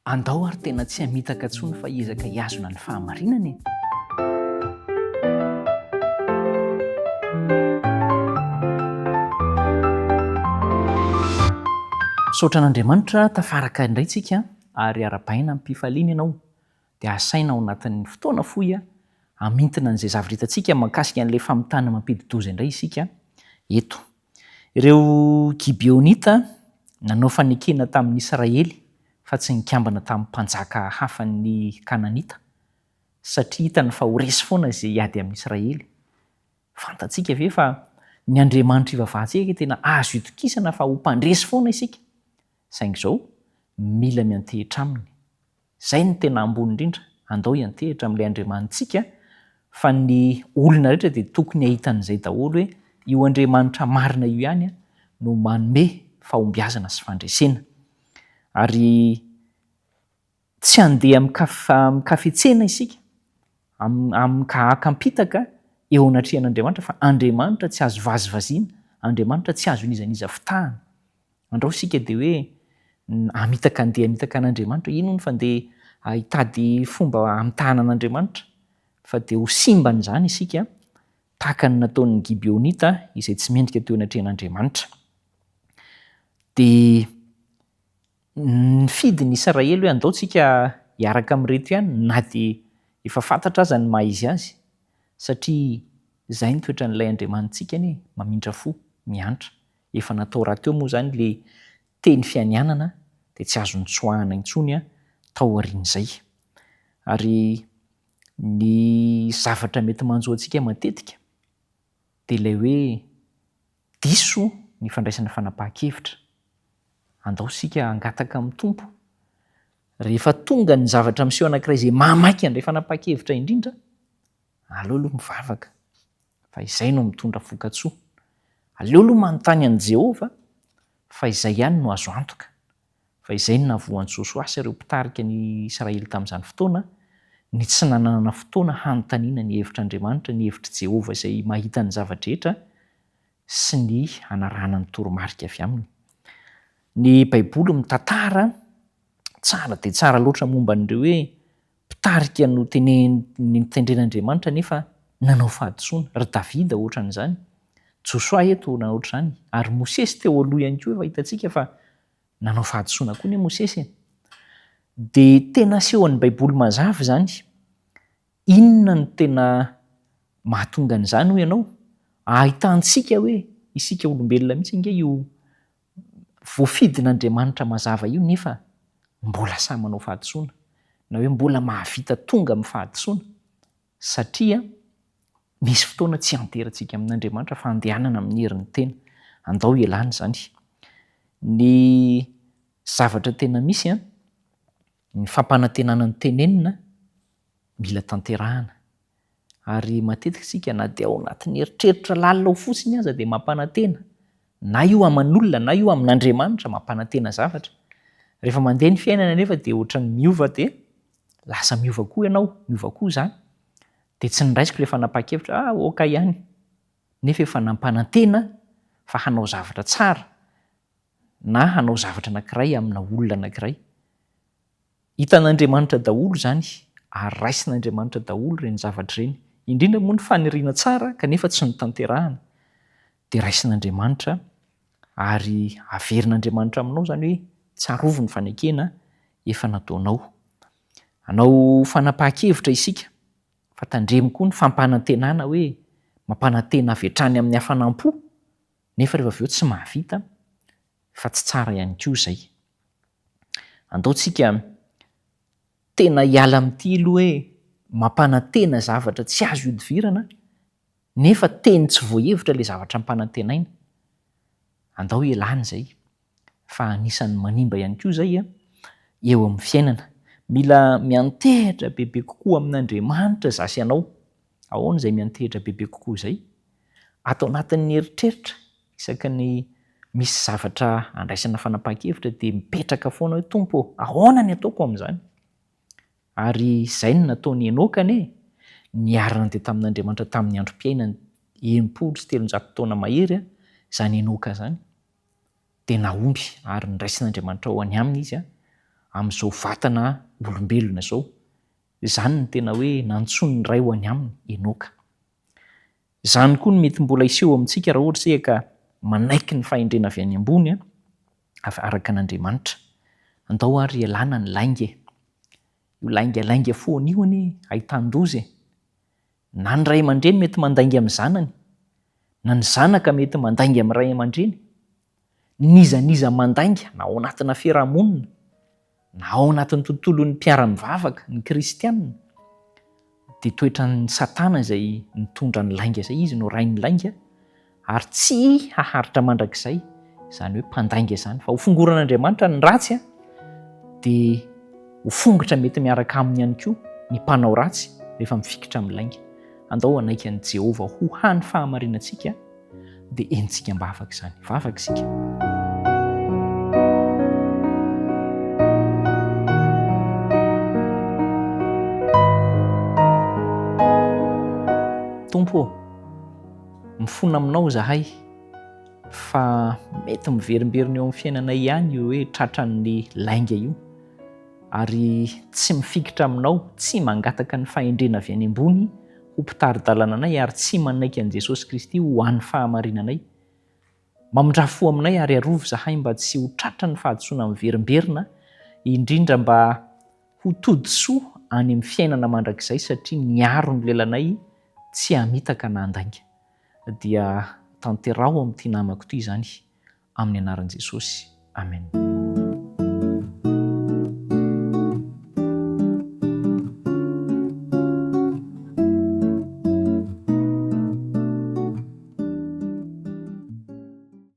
andao ary tena tsy hamitaka ntsony fa ezaka hiazona ny fahamarinana. Misaotra an'Andriamanitra tafaraka indray tsika ary ara-baina amin'ny mpifaliana ianao dia asaina ao anatin'ny fotoana fohy amintina an'izay zavatra hitantsika mahakasika an'ilay famitana mampidi-doza indray isika eto. Ireo Gibeonita nanao fanekena tamin'ny Israely fa tsy nikambana tamin'ny mpanjaka hafan'ny Kananita satria hitany fa ho resy foana izay hiady amin'ny Israely. Fantatsika ve fa ny Andriamanitra ivavahantsika tena azo itokisana fa ho mpandresy foana isika. Saingy izao mila miantehitra aminy. Izay ny tena ambony indrindra, andao hiantehitra amin'ilay Andriamanitsika fa ny olona rehetra dia tokony ahitan'izay daholo hoe io Andriamanitra marina io ihany no manome fahombiazana sy fandresena. Ary tsy handeha mikafetsena isika akampitaka eo anatrehan'Andriamanitra fa Andriamanitra tsy azo vazivaziana, Andriamanitra tsy azo nizaniza fitahana. Andao isika dia hoe amitaka andeha amitaka an'Andriamanitra, ino ny fa andeha hitady fomba hamitahana an'Andriamanitra fa dia ho simban'izany isika tahaka ny nataon'ny Gibeonita izay tsy mendrika teo anatrehan'Andriamanitra. Dia nifidy ny Israely hoe andao tsika hiaraka amin'ireto ihany na dia efa fantatra aza ny maha izy azy satria izay ny toetran'ilay Andriamanitsika ny mamindra fo, miantra. Efa natao raha teo moa izany ilay teny fianianana dia tsy azo nitsoahana intsony tao aorian'izay. Ary ny zavatra mety manjo antsika matetika dia ilay hoe diso ny fandraisana fanapahan-kevitra. Andao isika hangataka amin'ny tompo. Rehefa tonga ny zavatra miseho anankiray izay mamaika an'ilay fanapahan-kevitra indrindra, aleo aloha mivavaka fa izay no mitondra voka-tsoa. Aleo aloha manontany an'i Jehovah fa izay ihany no azo antoka. Fa izay no nahavoan'ny Josoa ireo mpitarika ny Israely tamin'izany fotoana, ny tsy nanana fotoana hanontaniana ny hevitr'Andriamanitra, ny hevitr' Jehovah izay mahita ny zavatra rehetra sy ny hanarahana ny toromarika avy aminy. Ny Baiboly mitantara tsara dia tsara loatra momba an'ireo hoe mpitarika no nitendren'Andriamanitra nefa nanao fahadisoana. Ry Davida ohatran'izany, Josoa eto nanao ohatr'izany, ary Mosesy teo aloha ihany koa efa hitantsika fa nanao fahadisoana koa ny Mosesy. Dia tena asehon'ny Baiboly mazava izany. Inona no tena mahatonga an'izany ho ianao? Ahitantsika hoe isika olombelona mihitsy inge io voafidin'Andriamanitra mazava io nefa mbola samy manao fahadisoana na hoe mbola mahavita tonga amin'ny fahadisoana satria misy fotoana tsy hanterantsika amin'Andriamanitra fa andehanana amin'ny herin'ny tena. Andao ialana izany. Ny zavatra tena misy ny fampanantenana ny tenenina mila tanterahana. Ary matetika isika na dia ao anatin'ny eritreritra lalina ao fotsiny aza dia mampanantena. Na io aman'olona na io amin'Andriamanitra mampanantena zavatra. Rehefa mandeha ny fiainana nefa dia ohatran'ny miova dia lasa miova koa ianao, miova koa izany. Dia tsy niraisiko ilay fanapahan-kevitra, oka ihany. Nefa efa nampanantena fa hanao zavatra tsara na hanao zavatra anankiray amina olona anankiray. Hitan'Andriamanitra daholo izany ary raisin'Andriamanitra daholo ireny zavatra ireny. Indrindra moa ny faniriana tsara kanefa tsy notanterahana dia raisin'Andriamanitra ary averin'Andriamanitra aminao izany hoe tsarovo ny fanekena efa nataonao. Hanao fanapahan-kevitra isika fa tandremo koa ny fampanantenana hoe mampanantena avy hatrany amin'ny hafanam-po nefa rehefa avy eo tsy mahavita fa tsy tsara ihany koa izay. Andao tsika tena hiala amin'ity aloha hoe mampanantena zavatra tsy azo idivirana nefa teny tsy voahevitra ilay zavatra mampanantenaina. Andao ialana izay fa anisan'ny manimba ihany koa izay eo amin'ny fiainana. Mila miantehitra bebe kokoa amin'Andriamanitra zasy ianao. Ahoana izay miantehitra bebe kokoa izay? Atao anatin'ny eritreritra isaky ny misy zavatra andraisana fanapahan-kevitra dia mipetraka foana hoe Tompo, ahoana ny ataoko amin'izany? Ary izay no nataon'ny Enoka niara nandeha tamin'Andriamanitra tamin'ny androm-piainany 700 taona mahery izany Enoka izany. Dia nahomby ary niraisina Andriamanitra ao any aminy izy amin'izao vatana olombelona zao. Zany ny tena hoe nantsony ny ray ho any aminy enoka. Zany koa no mety mbola iseho amintsika raha ohatra isika ka manaiky ny fahendrena avy any ambony araka an'Andriamanitra. Andao ary ialana ny lainga. Io laingalainga foana io any ahitan-doza. Na ny ray aman-dreny mety mandainga amin'ny zanany, na ny zanaka mety mandainga amin'ny ray aman-dreny, nizaniza mandainga na ao anatina fiarahamonina, na ao anatin'ny tontolon'ny mpiara-mivavaka ny kristianina, dia toetran'ny Satana izay mitondra ny lainga izay. Izy no rain'ny lainga ary tsy haharitra mandrakizay, izany hoe mpandainga izany. Fa ho fongoran'Andriamanitra ny ratsy dia ho fongotra mety miaraka aminy ihany koa ny mpanao ratsy rehefa mifikitra amin'ny lainga. Andao anaiky an'i Jehovah ho hany fahamarinantsika dia entsika mbavaka izany. Vavaka isika. Tompo, mifona aminao zahay fa mety miverimberina eo amin'ny fiainanay ihany io hoe tratran'ny lainga io, ary tsy mifikitra aminao, tsy mangataka ny fahendrena avy any ambony ho mpitari-dalana anay, ary tsy manaiky an'i Jesosy Kristy ho an'ny fahamarinanay. Mamindrafo aminay ary arovo zahay mba tsy ho tratra ny fahadisoana miverimberina, indrindra mba ho todi-soa any amin'ny fiainana mandrakizay, satria niaro ny lelanay tsy hamitaka na handainga. Dia tanterao amin'ity namako ity izany, amin'ny anaran'i Jesosy. Amen.